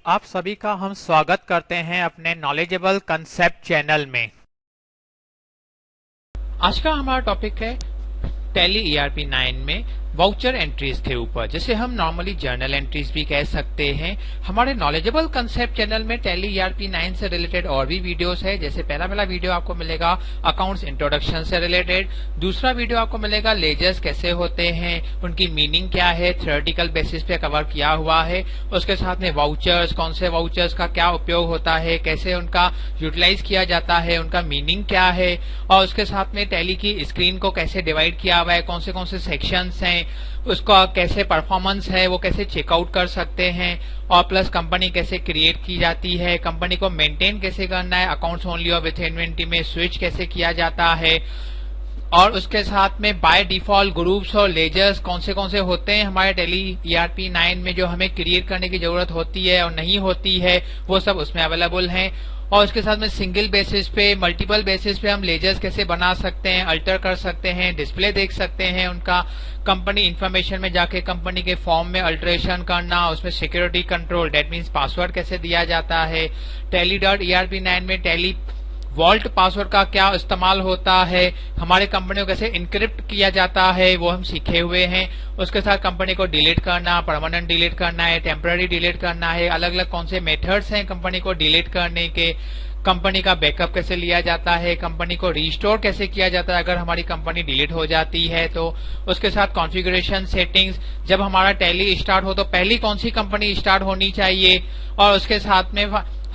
आप सभी का हम स्वागत करते हैं अपने नॉलेजेबल कंसेप्ट चैनल में। आज का हमारा टॉपिक है टैली ईआरपी 9 में वाउचर एंट्रीज के ऊपर, जिसे हम नॉर्मली जर्नल एंट्रीज भी कह सकते हैं। हमारे नॉलेजेबल कंसेप्ट चैनल में टैली ईआरपी 9 से रिलेटेड और भी वीडियोस है। जैसे पहला वीडियो आपको मिलेगा अकाउंट्स इंट्रोडक्शन से रिलेटेड, दूसरा वीडियो आपको मिलेगा लेजर्स कैसे होते हैं, उनकी मीनिंग क्या है, थ्योरेटिकल बेसिस पे कवर किया हुआ है। उसके साथ में वाउचर्स, कौन से वाउचर्स का क्या उपयोग होता है, कैसे उनका यूटिलाइज किया जाता है, उनका मीनिंग क्या है, और उसके साथ में टैली की स्क्रीन को कैसे डिवाइड किया हुआ है, कौन से सेक्शंस हैं, उसका कैसे परफॉर्मेंस है, वो कैसे चेकआउट कर सकते हैं, और प्लस कंपनी कैसे क्रिएट की जाती है, कंपनी को मेंटेन कैसे करना है, अकाउंट्स ओनली और विथ इन्वेंटरी में स्विच कैसे किया जाता है, और उसके साथ में बाय डिफॉल्ट ग्रुप्स और लेजर्स कौन से होते हैं हमारे टैली ईआरपी 9 में, जो हमें क्रिएट करने की जरूरत होती है और नहीं होती है, वो सब उसमें अवेलेबल हैं। और उसके साथ में सिंगल बेसिस पे, मल्टीपल बेसिस पे हम लेजर्स कैसे बना सकते हैं, अल्टर कर सकते हैं, डिस्प्ले देख सकते हैं उनका, कंपनी इंफॉर्मेशन में जाके कंपनी के फॉर्म में अल्टरेशन करना, उसमें security control that means password कैसे दिया जाता है, टैली.ईआरपी 9 में टैली वॉल्ट पासवर्ड का क्या इस्तेमाल होता है, हमारे कंपनी को कैसे इनक्रिप्ट किया जाता है, वो हम सीखे हुए हैं। उसके साथ कंपनी को डिलीट करना, परमानेंट डिलीट करना है, टेम्पररी डिलीट करना है, अलग अलग कौन से मेथड्स हैं कंपनी को डिलीट करने के, कंपनी का बैकअप कैसे लिया जाता है, कंपनी को रिस्टोर कैसे किया जाता है अगर हमारी कंपनी डिलीट हो जाती है तो। उसके साथ कॉन्फ़िगरेशन सेटिंग्स, जब हमारा टैली स्टार्ट हो तो पहली कौन सी कंपनी स्टार्ट होनी चाहिए, और उसके साथ में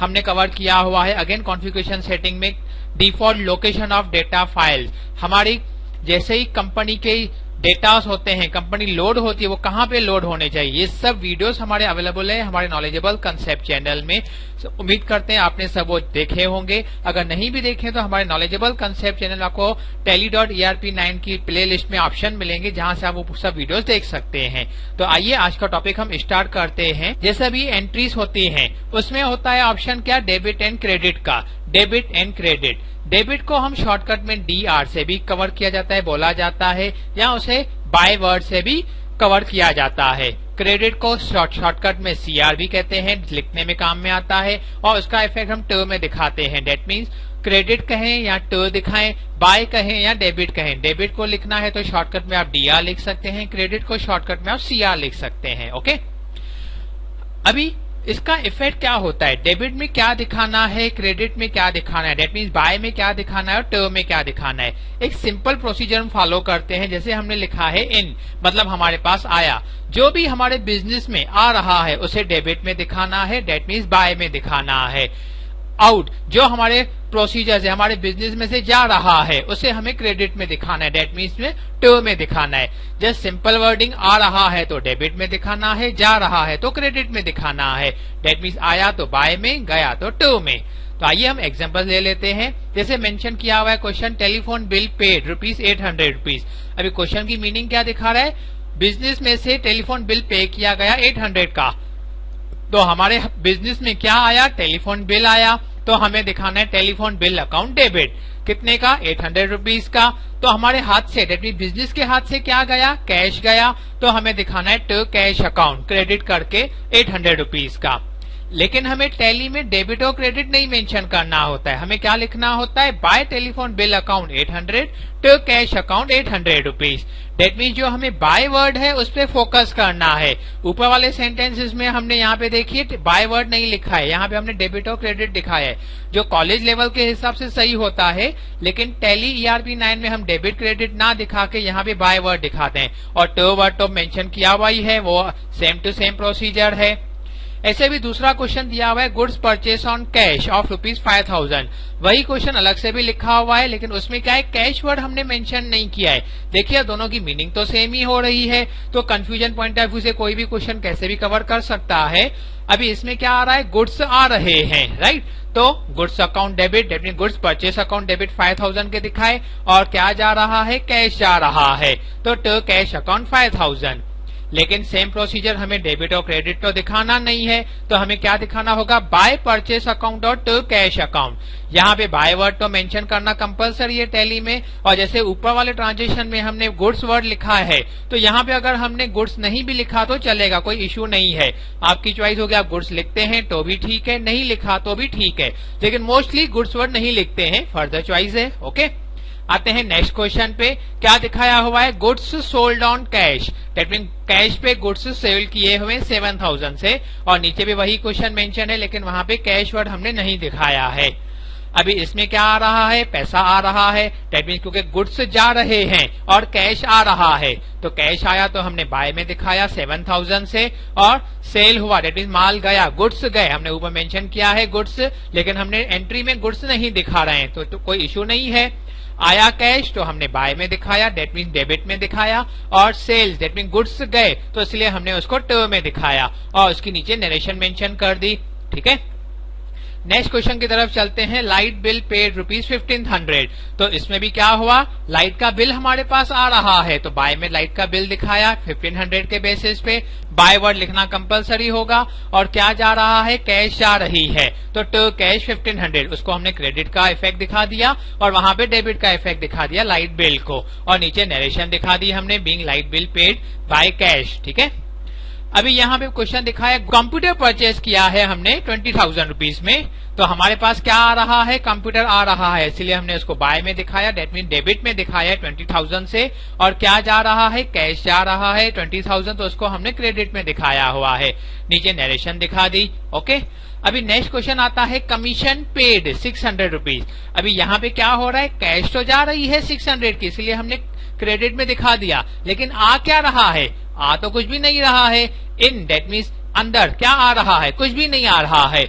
हमने कवर किया हुआ है अगेन कॉन्फ़िगरेशन सेटिंग में default location of data files, हमारी जैसे ही कंपनी के डेटास होते हैं, कंपनी लोड होती है, वो कहां पे लोड होने चाहिए, ये सब वीडियोस हमारे अवेलेबल है हमारे नॉलेजेबल कंसेप्ट चैनल में। उम्मीद करते हैं आपने सब वो देखे होंगे। अगर नहीं भी देखे तो हमारे नॉलेजेबल कंसेप्ट चैनल आपको टैली.ईआरपी 9 की प्ले लिस्ट में ऑप्शन मिलेंगे, जहां से आप वो सब वीडियोस देख सकते हैं। तो आइए आज का टॉपिक हम स्टार्ट करते हैं। जैसे भी एंट्रीज होती हैं उसमें होता है ऑप्शन क्या, डेबिट एंड क्रेडिट का। डेबिट एंड क्रेडिट, डेबिट को हम शॉर्टकट में DR से भी कवर किया जाता है, बोला जाता है, या उसे बाय वर्ड से भी कवर किया जाता है। क्रेडिट को शॉर्टकट में CR भी कहते हैं, लिखने में काम में आता है, और उसका इफेक्ट हम ट में दिखाते हैं। दैट मीन्स क्रेडिट कहें या ट दिखाएं, बाय कहें या डेबिट कहें। डेबिट को लिखना है तो शॉर्टकट में आप DR लिख सकते हैं, क्रेडिट को शॉर्टकट में आप CR लिख सकते हैं। ओके, अभी इसका इफेक्ट क्या होता है, डेबिट में क्या दिखाना है, क्रेडिट में क्या दिखाना है, दैट मीन्स बाय में क्या दिखाना है और टर्म में क्या दिखाना है। एक सिंपल प्रोसीजर हम फॉलो करते हैं। जैसे हमने लिखा है इन, मतलब हमारे पास आया, जो भी हमारे बिजनेस में आ रहा है उसे डेबिट में दिखाना है, दैट मीन्स बाय में दिखाना है। आउट, जो हमारे प्रोसीजर है, हमारे बिजनेस में से जा रहा है, उसे हमें क्रेडिट में दिखाना है, दैट मीन्स में टर्म में दिखाना है। जस्ट सिंपल वर्डिंग, आ रहा है तो डेबिट में दिखाना है, जा रहा है तो क्रेडिट में दिखाना है, दैट मीन्स आया तो बाय में, गया तो टर्म में। तो आइए हम एग्जांपल ले लेते हैं। जैसे मेंशन किया हुआ है क्वेश्चन, टेलीफोन बिल पेड ₹800। अभी क्वेश्चन की मीनिंग क्या दिखा रहा है, बिजनेस में से टेलीफोन बिल पे किया गया 800 का, तो हमारे बिजनेस में क्या आया, टेलीफोन बिल आया, तो हमें दिखाना है टेलीफोन बिल अकाउंट डेबिट, कितने का, 800 रुपीज का। तो हमारे हाथ से, दैट मीन बिजनेस के हाथ से क्या गया, कैश गया, तो हमें दिखाना है टू कैश अकाउंट, क्रेडिट करके 800 रुपीज का। लेकिन हमें टैली में डेबिट और क्रेडिट नहीं मेंशन करना होता है, हमें क्या लिखना होता है, by telephone bill account 800 to cash account 800 rupees. That means जो हमें बाय वर्ड है उस पर फोकस करना है। ऊपर वाले सेंटेंसेस में हमने यहाँ पे देखिए बाय वर्ड नहीं लिखा है, यहाँ पे हमने डेबिट और क्रेडिट दिखाया है, जो कॉलेज लेवल के हिसाब से सही होता है। लेकिन टैली ईआरपी 9 में हम डेबिट क्रेडिट ना दिखा के यहाँ पे बाय वर्ड दिखाते हैं, और टू वर्ड तो मेंशन किया हुआ ही है, वो सेम टू सेम प्रोसीजर है। ऐसे भी दूसरा क्वेश्चन दिया हुआ है, goods purchase on cash of ₹5000। वही क्वेश्चन अलग से भी लिखा हुआ है, लेकिन उसमें क्या है, कैश वर्ड हमने मेंशन नहीं किया है। देखिए दोनों की मीनिंग तो सेम ही हो रही है, तो कंफ्यूजन पॉइंट ऑफ व्यू से कोई भी क्वेश्चन कैसे भी कवर कर सकता है। अभी इसमें क्या आ रहा है, गुड्स आ रहे हैं, राइट, तो goods account debit, that mean goods purchase account debit 5000 के दिखाए, और क्या जा रहा है, कैश जा रहा है, तो टू कैश अकाउंट 5000। लेकिन सेम प्रोसीजर हमें डेबिट और क्रेडिट तो दिखाना नहीं है, तो हमें क्या दिखाना होगा, बाय परचेस अकाउंट और टू कैश अकाउंट। यहाँ पे बाय वर्ड तो मेंशन करना कंपलसरी है टैली में, और जैसे ऊपर वाले ट्रांजेक्शन में हमने गुड्स वर्ड लिखा है, तो यहाँ पे अगर हमने गुड्स नहीं भी लिखा तो चलेगा, कोई इश्यू नहीं है। आपकी चॉइस होगी, आप गुड्स लिखते हैं तो भी ठीक है, नहीं लिखा तो भी ठीक है, लेकिन मोस्टली गुड्स वर्ड नहीं लिखते हैं, फर्दर चॉइस है। ओके, आते हैं नेक्स्ट क्वेश्चन पे। क्या दिखाया हुआ है, goods sold on cash, that mean cash पे गुड्स सेल किए हुए 7000 से, और नीचे भी वही क्वेश्चन मेंशन है, लेकिन वहां पे कैश वर्ड हमने नहीं दिखाया है। अभी इसमें क्या आ रहा है, पैसा आ रहा है, दैट मीन क्योंकि गुड्स जा रहे हैं और कैश आ रहा है, तो कैश आया तो हमने बाय में दिखाया 7000 से, और सेल हुआ दैट मीन माल गया, गुड्स गए, हमने ऊपर मेंशन किया है गुड्स, लेकिन हमने एंट्री में गुड्स नहीं दिखा रहे हैं, तो कोई इश्यू नहीं है। आया कैश तो हमने बाय में दिखाया, दैट मीन डेबिट में दिखाया, और सेल्स दैट मीन गुड्स गए तो इसलिए हमने उसको ट में दिखाया, और उसके नीचे नरेशन मेंशन कर दी। ठीक है, नेक्स्ट क्वेश्चन की तरफ चलते हैं। लाइट बिल पेड ₹1500, तो इसमें भी क्या हुआ, लाइट का बिल हमारे पास आ रहा है, तो बाय में लाइट का बिल दिखाया 1500 के बेसिस पे, बाय वर्ड लिखना कंपलसरी होगा, और क्या जा रहा है, कैश जा रही है, तो टू कैश 1500, उसको हमने क्रेडिट का इफेक्ट दिखा दिया, और वहां पे डेबिट का इफेक्ट दिखा दिया लाइट बिल को, और नीचे नरेशन दिखा दी हमने, being light bill paid by cash. ठीक है, अभी यहाँ पे क्वेश्चन दिखाया, कंप्यूटर परचेज किया है हमने 20,000 रुपीज में, तो हमारे पास क्या आ रहा है, कंप्यूटर आ रहा है, इसलिए हमने उसको बाय में दिखाया, दैट मीन डेबिट में दिखाया 20,000 से, और क्या जा रहा है, कैश जा रहा है 20,000, तो उसको हमने क्रेडिट में दिखाया हुआ है, नीचे नरेशन दिखा दी। ओके, अभी नेक्स्ट क्वेश्चन आता है, कमीशन पेड 600 रुपीज। अभी यहाँ पे क्या हो रहा है, कैश तो जा रही है 600 की, इसलिए हमने क्रेडिट में दिखा दिया, लेकिन आ क्या रहा है, आ तो कुछ भी नहीं रहा है, इन दैट मीन्स अंदर क्या आ रहा है, कुछ भी नहीं आ रहा है,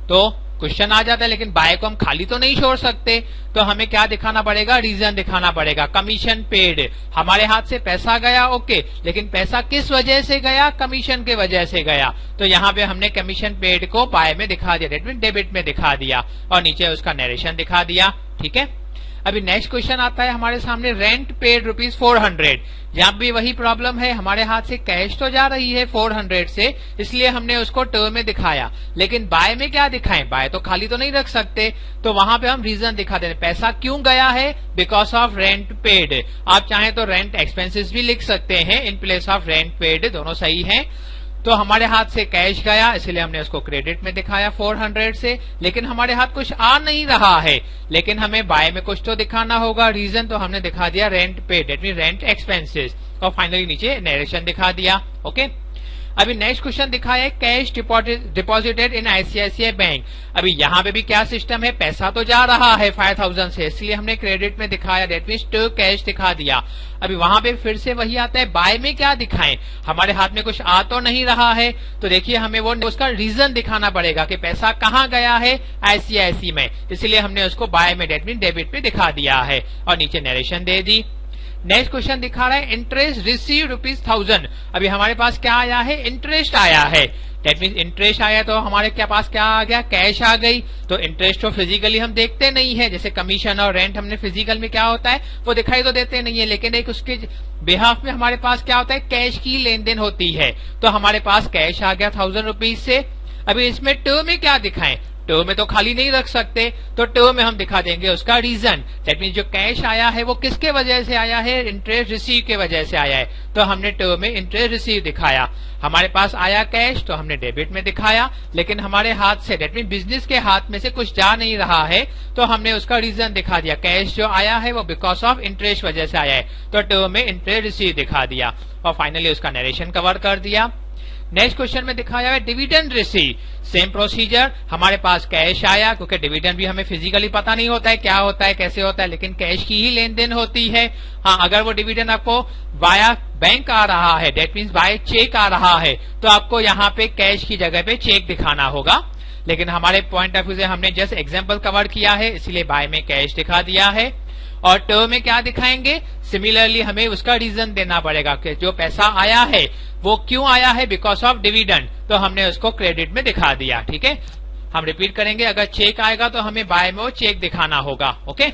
तो क्वेश्चन आ जाता है, लेकिन बाय को हम खाली तो नहीं छोड़ सकते, तो हमें क्या दिखाना पड़ेगा, रीजन दिखाना पड़ेगा। कमीशन पेड, हमारे हाथ से पैसा गया, ओके, लेकिन पैसा किस वजह से गया, कमीशन के वजह से गया, तो यहाँ पे हमने कमीशन पेड को बाय में दिखा दिया, दैट मीन डेबिट में दिखा दिया, और नीचे उसका नरेशन दिखा दिया। ठीक है, अभी नेक्स्ट क्वेश्चन आता है हमारे सामने, रेंट पेड ₹400। यहाँ भी वही प्रॉब्लम है, हमारे हाथ से कैश तो जा रही है 400 से, इसलिए हमने उसको ट में दिखाया, लेकिन बाय में क्या दिखाएं, बाय तो खाली तो नहीं रख सकते, तो वहां पे हम रीजन दिखा देते, पैसा क्यों गया है, बिकॉज ऑफ रेंट पेड। आप चाहें तो रेंट एक्सपेंसेस भी लिख सकते हैं in place of rent paid, दोनों सही है। तो हमारे हाथ से कैश गया, इसलिए हमने उसको क्रेडिट में दिखाया 400 से, लेकिन हमारे हाथ कुछ आ नहीं रहा है, लेकिन हमें बाय में कुछ तो दिखाना होगा, रीजन तो हमने दिखा दिया rent paid, that mean rent expenses, और फाइनली नीचे नरेशन दिखा दिया। ओके, अभी नेक्स्ट क्वेश्चन दिखाया है, cash deposited in ICICI bank. अभी यहाँ पे भी क्या सिस्टम है, पैसा तो जा रहा है 5000 से, इसलिए हमने क्रेडिट में दिखाया, दैट मीन्स टू कैश दिखा दिया। अभी वहां पे फिर से वही आता है, बाय में क्या दिखाएं, हमारे हाथ में कुछ आ तो नहीं रहा है, तो देखिए हमें वो उसका रीजन दिखाना पड़ेगा कि पैसा कहाँ गया है, आईसीआईसी में, इसलिए हमने उसको बाय में दैट मीन डेबिट में दिखा दिया है, और नीचे नरेशन दे दी। नेक्स्ट क्वेश्चन दिखा रहा है, इंटरेस्ट रिसीव ₹1000। अभी हमारे पास क्या आया है, इंटरेस्ट आया है, दैट मीन इंटरेस्ट आया, तो हमारे क्या पास क्या आ गया, कैश आ गई। तो इंटरेस्ट तो फिजिकली हम देखते नहीं है, जैसे कमीशन और रेंट हमने फिजिकल में क्या होता है वो दिखाई तो देते नहीं है, लेकिन एक उसके बिहाफ में हमारे पास क्या होता है, कैश की लेन देन होती है, तो हमारे पास कैश आ गया 1000 रुपीज से। अभी इसमें ट में क्या दिखाएं, ट में तो खाली नहीं रख सकते, तो ट में हम दिखा देंगे उसका रीजन, दैट मीन जो कैश आया है वो किसके वजह से आया है, इंटरेस्ट रिसीव के वजह से आया है, तो हमने ट में इंटरेस्ट रिसीव दिखाया। हमारे पास आया कैश तो हमने डेबिट में दिखाया, लेकिन हमारे हाथ से दैट मीन बिजनेस के हाथ में से कुछ जा नहीं रहा है, तो हमने उसका रीजन दिखा दिया, कैश जो आया है वो बिकॉज ऑफ इंटरेस्ट वजह से आया है, तो ट में इंटरेस्ट रिसीव दिखा दिया, और फाइनली उसका नरेशन कवर कर दिया। नेक्स्ट क्वेश्चन में दिखाया है डिविडेंड रिसीव, सेम प्रोसीजर, हमारे पास कैश आया, क्योंकि डिविडेंड भी हमें फिजिकली पता नहीं होता है क्या होता है कैसे होता है, लेकिन कैश की ही लेन देन होती है। हाँ, अगर वो डिविडेंड आपको वाया बैंक आ रहा है, दैट मीन्स बाय चेक आ रहा है, तो आपको यहाँ पे कैश की जगह पे चेक दिखाना होगा, लेकिन हमारे पॉइंट ऑफ व्यू से हमने जस्ट एग्जाम्पल कवर किया है, इसलिए बाय में कैश दिखा दिया है। और ट में क्या दिखाएंगे, सिमिलरली हमें उसका रीजन देना पड़ेगा कि जो पैसा आया है वो क्यों आया है, बिकॉज ऑफ डिविडेंड, तो हमने उसको क्रेडिट में दिखा दिया। ठीक है, हम रिपीट करेंगे, अगर चेक आएगा तो हमें बाय में वो चेक दिखाना होगा। ओके,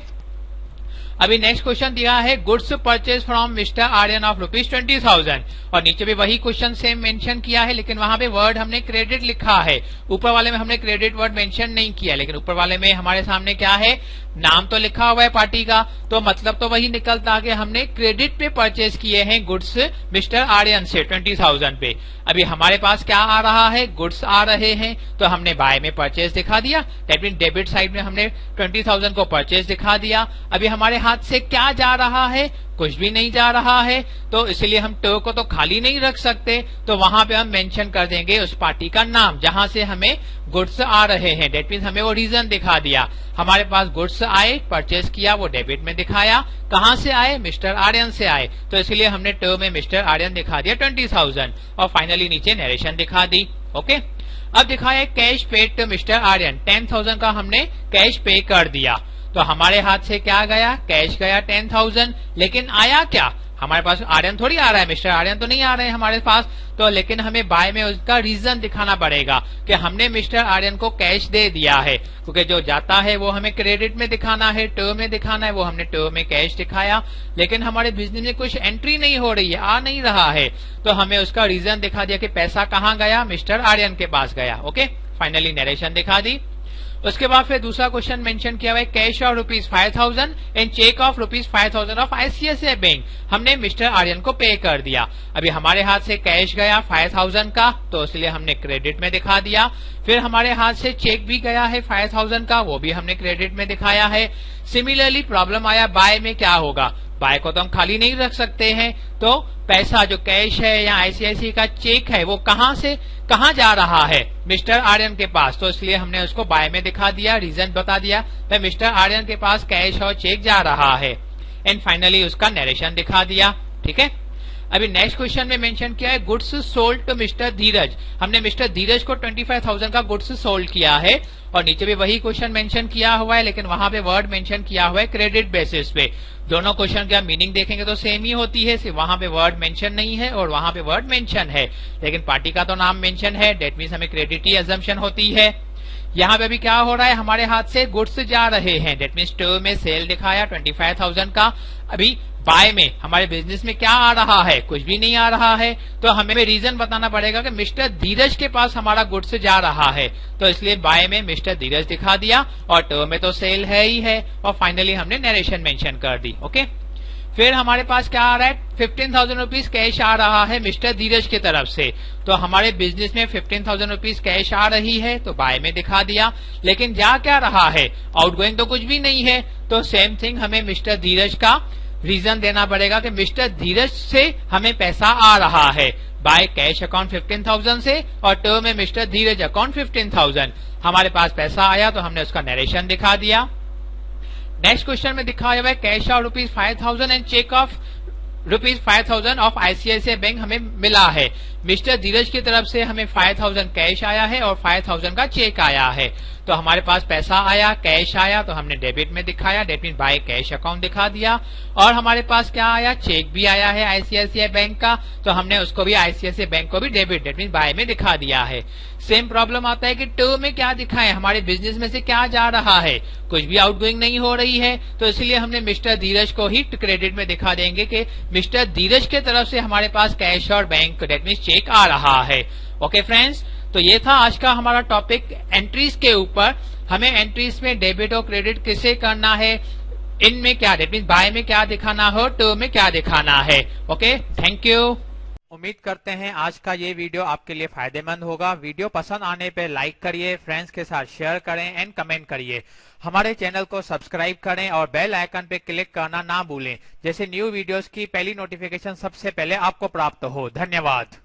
अभी नेक्स्ट क्वेश्चन दिया है goods purchase from mister Aryan of ₹20,000 और नीचे भी वही क्वेश्चन सेम मेंशन किया है, लेकिन वहां पे वर्ड हमने क्रेडिट लिखा है। ऊपर वाले में हमने क्रेडिट वर्ड मेंशन नहीं किया, लेकिन ऊपर वाले में हमारे सामने क्या है, नाम तो लिखा हुआ है पार्टी का, तो मतलब तो वही निकलता कि हमने क्रेडिट पे परचेज किए हैं गुड्स मिस्टर आर्यन से 20,000 पे। अभी हमारे पास क्या आ रहा है, गुड्स आ रहे हैं, तो हमने बाय में परचेज दिखा दिया, दैट मीन डेबिट साइड में हमने 20,000 को परचेज दिखा दिया। अभी हमारे हाथ से क्या जा रहा है, कुछ भी नहीं जा रहा है, तो इसलिए हम टो को तो खाली नहीं रख सकते, तो वहां पे हम मेंशन कर देंगे उस पार्टी का नाम जहां से हमें गुड्स आ रहे हैं, दैट मीन हमें वो रीजन दिखा दिया। हमारे पास गुड्स आए, परचेज किया, वो डेबिट में दिखाया, कहां से आए, मिस्टर आर्यन से आए, तो इसलिए हमने टो में मिस्टर आर्यन दिखा दिया 20,000 और फाइनली नीचे नरेशन दिखा दी। ओके, अब दिखाया cash paid to mister Aryan, 10,000 का हमने कैश पे कर दिया, तो हमारे हाथ से क्या गया, कैश गया 10,000, लेकिन आया क्या, हमारे पास आर्यन थोड़ी आ रहा है, मिस्टर आर्यन तो नहीं आ रहे हैं हमारे पास, तो लेकिन हमें बाय में उसका रीजन दिखाना पड़ेगा कि हमने मिस्टर आर्यन को कैश दे दिया है, क्योंकि जो जाता है वो हमें क्रेडिट में दिखाना है, टो में दिखाना है, वो हमने टो में कैश दिखाया, लेकिन हमारे बिजनेस में कुछ एंट्री नहीं हो रही है, आ नहीं रहा है, तो हमें उसका रीजन दिखा दिया कि पैसा कहाँ गया, मिस्टर आर्यन के पास गया। ओके, फाइनली नरेशन दिखा दी। उसके बाद फिर दूसरा क्वेश्चन मेंशन किया हुआ है cash of ₹5,000 and cheque of ₹5,000 of ICICI bank, हमने मिस्टर आर्यन को पे कर दिया। अभी हमारे हाथ से कैश गया 5,000 का, तो इसलिए हमने क्रेडिट में दिखा दिया। फिर हमारे हाथ से चेक भी गया है 5,000 का, वो भी हमने क्रेडिट में दिखाया है। सिमिलरली प्रॉब्लम आया बाय में, क्या होगा, बाय को तो हम खाली नहीं रख सकते हैं, तो पैसा जो कैश है या ICICI का चेक है वो कहां जा रहा है, मिस्टर आर्यन के पास, तो इसलिए हमने उसको बाय में दिखा दिया, रीजन बता दिया कि मिस्टर आर्यन के पास कैश और चेक जा रहा है, एंड फाइनली उसका नरेशन दिखा दिया। ठीक है, अभी नेक्स्ट क्वेश्चन में मेंशन किया है गुड्स सोल्ड टू मिस्टर धीरज, हमने मिस्टर धीरज को 25,000 का गुड्स सोल्ड किया है, और नीचे भी वही क्वेश्चन मेंशन किया हुआ है, लेकिन वहां पे वर्ड मेंशन किया हुआ है क्रेडिट बेसिस पे। दोनों क्वेश्चन का मीनिंग देखेंगे तो सेम ही होती है, सिर्फ वहां पे वर्ड मेंशन नहीं है और वहां पे वर्ड मेंशन है, लेकिन पार्टी का तो नाम मेंशन है, डेट मीन्स हमें क्रेडिट ही अजम्पशन होती है। यहाँ पे अभी क्या हो रहा है, हमारे हाथ से गुड्स जा रहे हैं, डेट मीन्स टो में सेल दिखाया 25,000 का। अभी बाय में हमारे बिजनेस में क्या आ रहा है, कुछ भी नहीं आ रहा है, तो हमें रीजन बताना पड़ेगा कि मिस्टर धीरज के पास हमारा गुड्स जा रहा है, तो इसलिए बाय में मिस्टर धीरज दिखा दिया, और टो में तो सेल है ही है, और फाइनली हमने नरेशन मेंशन कर दी। ओके, फिर हमारे पास क्या आ रहा है, 15,000 रुपीज कैश आ रहा है मिस्टर धीरज की तरफ से, तो हमारे बिजनेस में 15,000 रुपीज कैश आ रही है, तो बाय में दिखा दिया, लेकिन जा क्या रहा है, आउटगोइंग तो कुछ भी नहीं है, तो सेम थिंग हमें मिस्टर धीरज का रीजन देना पड़ेगा कि मिस्टर धीरज से हमें पैसा आ रहा है, बाय कैश अकाउंट 15,000 से और टो में मिस्टर धीरज अकाउंट 15,000, हमारे पास पैसा आया तो हमने उसका नरेशन दिखा दिया। नेक्स्ट क्वेश्चन में दिखाया हुआ है cash of ₹5,000 and cheque of ₹5,000 of ICICI bank हमें मिला है, मिस्टर धीरज की तरफ से हमें 5,000 कैश आया है और 5,000 का चेक आया है, तो हमारे पास पैसा आया, कैश आया, तो हमने डेबिट में दिखाया, that mean by cash account दिखा दिया, और हमारे पास क्या आया, चेक भी आया है ICICI बैंक का, तो हमने उसको भी ICICI बैंक को भी डेबिट डेट मीन बाय में दिखा दिया है। सेम प्रॉब्लम आता है कि टो में क्या दिखाएं, हमारे बिजनेस में से क्या जा रहा है, कुछ भी आउटगोइंग नहीं हो रही है, तो इसलिए हमने मिस्टर धीरज को ही क्रेडिट में दिखा देंगे कि मिस्टर धीरज के तरफ से हमारे पास कैश और बैंक डेट मीन चेक आ रहा है। ओके फ्रेंड्स, तो ये था आज का हमारा टॉपिक एंट्रीज के ऊपर। हमें एंट्रीज में डेबिट और क्रेडिट किसे करना है, इनमें क्या डेट मीन बाय में क्या दिखाना हो, टो में क्या दिखाना है। Okay, thank you. उम्मीद करते हैं आज का ये वीडियो आपके लिए फायदेमंद होगा। वीडियो पसंद आने पे लाइक करिए, फ्रेंड्स के साथ शेयर करें एंड कमेंट करिए। हमारे चैनल को सब्सक्राइब करें और बेल आइकन पे क्लिक करना ना भूलें, जैसे न्यू वीडियोस की पहली नोटिफिकेशन सबसे पहले आपको प्राप्त हो। धन्यवाद।